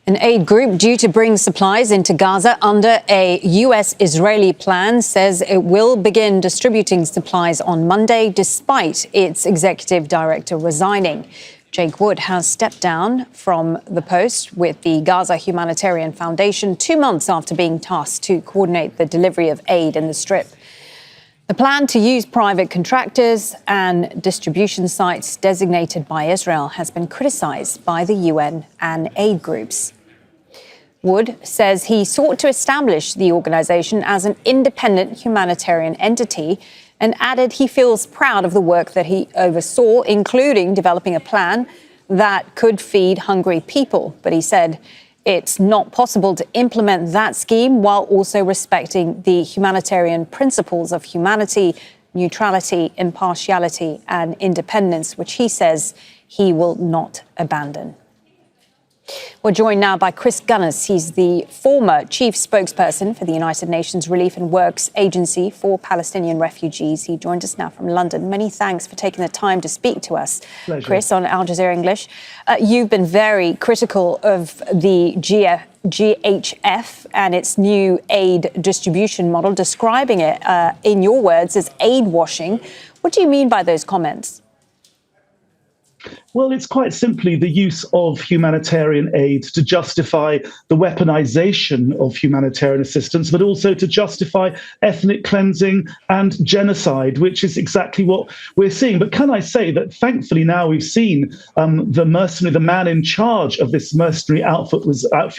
An aid group due to bring supplies into Gaza under a US-Israeli plan says it will begin distributing supplies on Monday, despite its executive director resigning. Jake Wood has stepped down from the post with the Gaza Humanitarian Foundation 2 months after being tasked to coordinate the delivery of aid in the Strip. The plan to use private contractors and distribution sites designated by Israel has been criticised by the UN and aid groups. Wood says he sought to establish the organisation as an independent humanitarian entity and added he feels proud of the work that he oversaw, including developing a plan that could feed hungry people. But he said it's not possible to implement that scheme while also respecting the humanitarian principles of humanity, neutrality, impartiality and independence, which he says he will not abandon. We're joined now by Chris Gunness. He's the former chief spokesperson for the United Nations Relief and Works Agency for Palestinian refugees. He joins us now from London. Many thanks for taking the time to speak to us, Pleasure. Chris, on Al Jazeera English. You've been very critical of the GHF and its new aid distribution model, describing it, in your words, as aid washing. What do you mean by those comments? Well, it's quite simply the use of humanitarian aid to justify the weaponization of humanitarian assistance, but also to justify ethnic cleansing and genocide, which is exactly what we're seeing. But can I say that thankfully now we've seen the man in charge of this mercenary outfit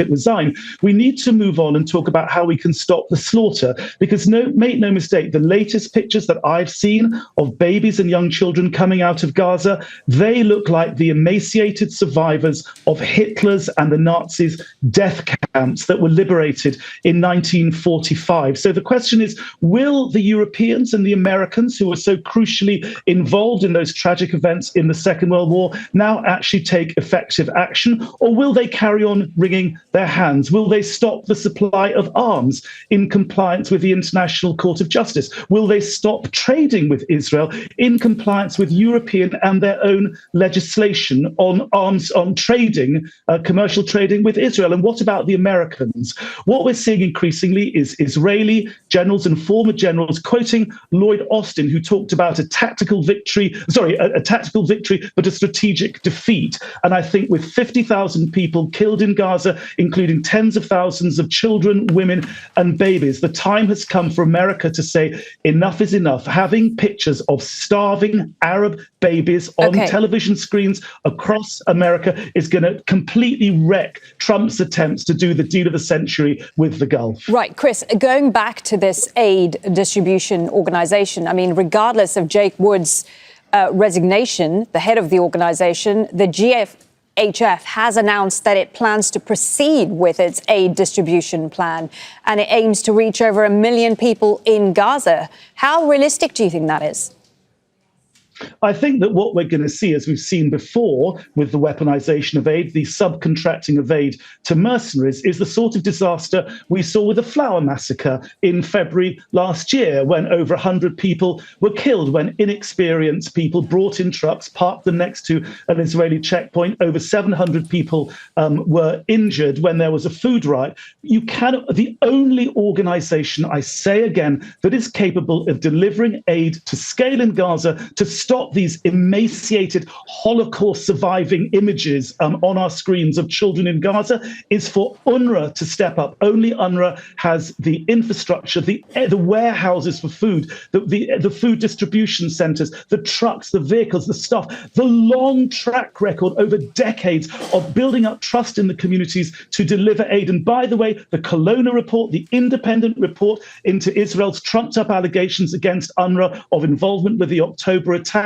resign. We need to move on and talk about how we can stop the slaughter, because make no mistake, the latest pictures that I've seen of babies and young children coming out of Gaza, they look like the emaciated survivors of Hitler's and the Nazis' death camps that were liberated in 1945. So the question is, will the Europeans and the Americans, who were so crucially involved in those tragic events in the Second World War, now actually take effective action, or will they carry on wringing their hands? Will they stop the supply of arms in compliance with the International Court of Justice? Will they stop trading with Israel in compliance with European and their own legislation on arms, on trading, commercial trading with Israel? And what about the Americans? What we're seeing increasingly is Israeli generals and former generals quoting Lloyd Austin, who talked about a tactical victory, but a strategic defeat. And I think with 50,000 people killed in Gaza, including tens of thousands of children, women and babies, the time has come for America to say enough is enough. Having pictures of starving Arab babies on television screens across America is going to completely wreck Trump's attempts to do the deal of the century with the Gulf. Right, Chris, going back to this aid distribution organization, I mean, regardless of Jake Wood's resignation, the head of the organization, the GHF has announced that it plans to proceed with its aid distribution plan, and it aims to reach over 1 million people in Gaza. How realistic do you think that is? I think that what we're going to see, as we've seen before with the weaponization of aid, the subcontracting of aid to mercenaries, is the sort of disaster we saw with the flour massacre in February last year, when over 100 people were killed, when inexperienced people brought in trucks, parked them next to an Israeli checkpoint. Over 700 people were injured when there was a food riot. The only organization, I say again, that is capable of delivering aid to scale in Gaza to stop these emaciated Holocaust surviving images on our screens of children in Gaza is for UNRWA to step up. Only UNRWA has the infrastructure, the warehouses for food, the food distribution centers, the trucks, the vehicles, the staff, the long track record over decades of building up trust in the communities to deliver aid. And by the way, the Kelowna report, the independent report into Israel's trumped up allegations against UNRWA of involvement with the October attacks,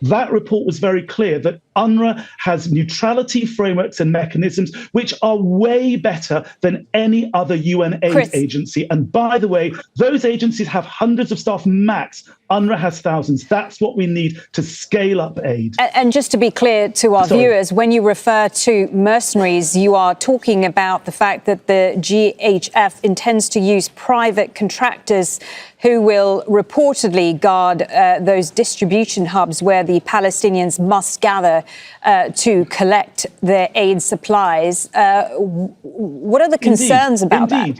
that report was very clear that UNRWA has neutrality frameworks and mechanisms which are way better than any other UN aid agency. And by the way, those agencies have hundreds of staff max. UNRWA has thousands. That's what we need to scale up aid. And just to be clear to our viewers, when you refer to mercenaries, you are talking about the fact that the GHF intends to use private contractors who will reportedly guard those distribution hubs where the Palestinians must gather to collect their aid supplies. What are the concerns about that?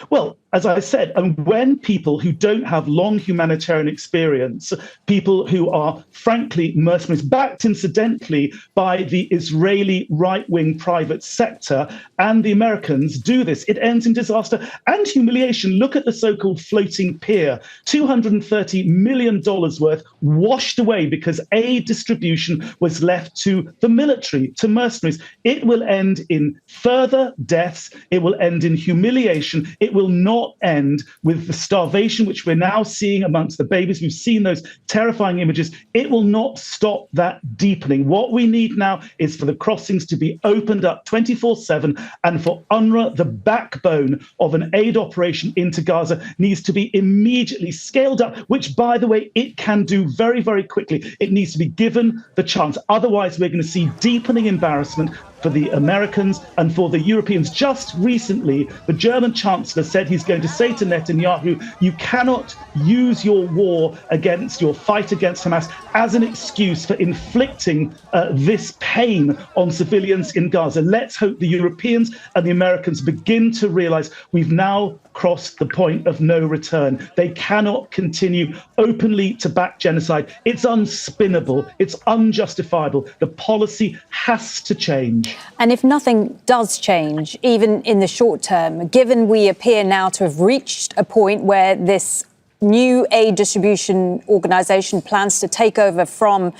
Well, as I said, and when people who don't have long humanitarian experience, people who are frankly mercenaries, backed incidentally by the Israeli right-wing private sector and the Americans do this, it ends in disaster and humiliation. Look at the so-called floating pier, $230 million worth washed away because aid distribution was left to the military, to mercenaries. It will end in further deaths. It will end in humiliation. It will not end with the starvation, which we're now seeing amongst the babies. We've seen those terrifying images. It will not stop that deepening. What we need now is for the crossings to be opened up 24/7, and for UNRWA, the backbone of an aid operation into Gaza, needs to be immediately scaled up, which, by the way, it can do very, very quickly. It needs to be given the chance. Otherwise, we're going to see deepening embarrassment for the Americans and for the Europeans. Just recently, the German Chancellor said he's going to say to Netanyahu, you cannot use your war against, your fight against Hamas as an excuse for inflicting this pain on civilians in Gaza. Let's hope the Europeans and the Americans begin to realize we've now crossed the point of no return. They cannot continue openly to back genocide. It's unspinnable. It's unjustifiable. The policy has to change. And if nothing does change, even in the short term, given we appear now to have reached a point where this new aid distribution organisation plans to take over from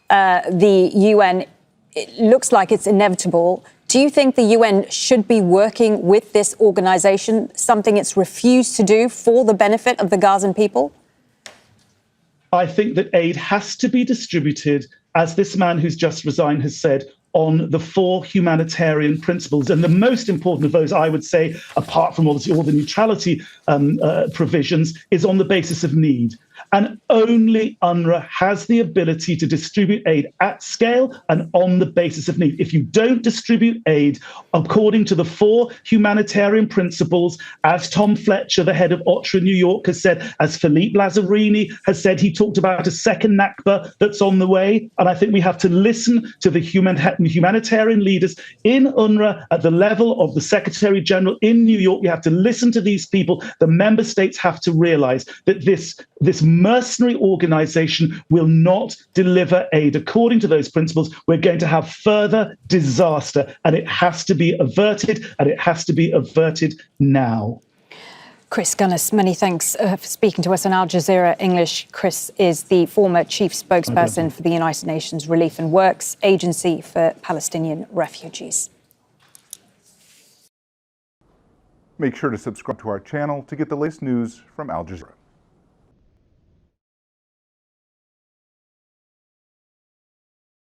the UN, it looks like it's inevitable. Do you think the UN should be working with this organisation, something it's refused to do for the benefit of the Gazan people? I think that aid has to be distributed, as this man who's just resigned has said, on the 4 humanitarian principles. And the most important of those, I would say, apart from obviously all the neutrality provisions, is on the basis of need. And only UNRWA has the ability to distribute aid at scale and on the basis of need. If you don't distribute aid according to the 4 humanitarian principles, as Tom Fletcher, the head of OCHA in New York, has said, as Philippe Lazzarini has said, he talked about a second Nakba that's on the way. And I think we have to listen to the humanitarian leaders in UNRWA at the level of the Secretary General in New York. We have to listen to these people. The member states have to realize that this mercenary organization will not deliver aid. According to those principles, we're going to have further disaster, and it has to be averted, and it has to be averted now. Chris Gunness, many thanks for speaking to us on Al Jazeera English. Chris is the former chief spokesperson for the United Nations Relief and Works Agency for Palestinian Refugees. Make sure to subscribe to our channel to get the latest news from Al Jazeera.